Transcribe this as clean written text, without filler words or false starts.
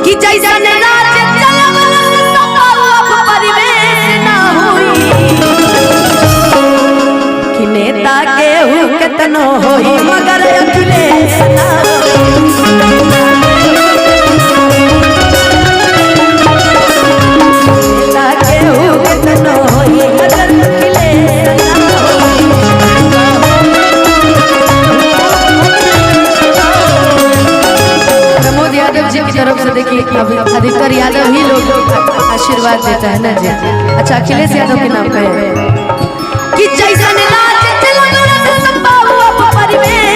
कि जैसन राज चलवल सपावप परिवेश ना होई कि नेता केहू केतनो होई मगर अखिलेश ना नेता केहू केतनो होई मगर अखिलेश ना यादव जी की तरफ से देखिए अभी अधिकतर यादव ही लोग आशीर्वाद देता है ना जी। अच्छा अखिलेश यादव के नाम पे कि जैसन राज चलवल सपावप परिवेश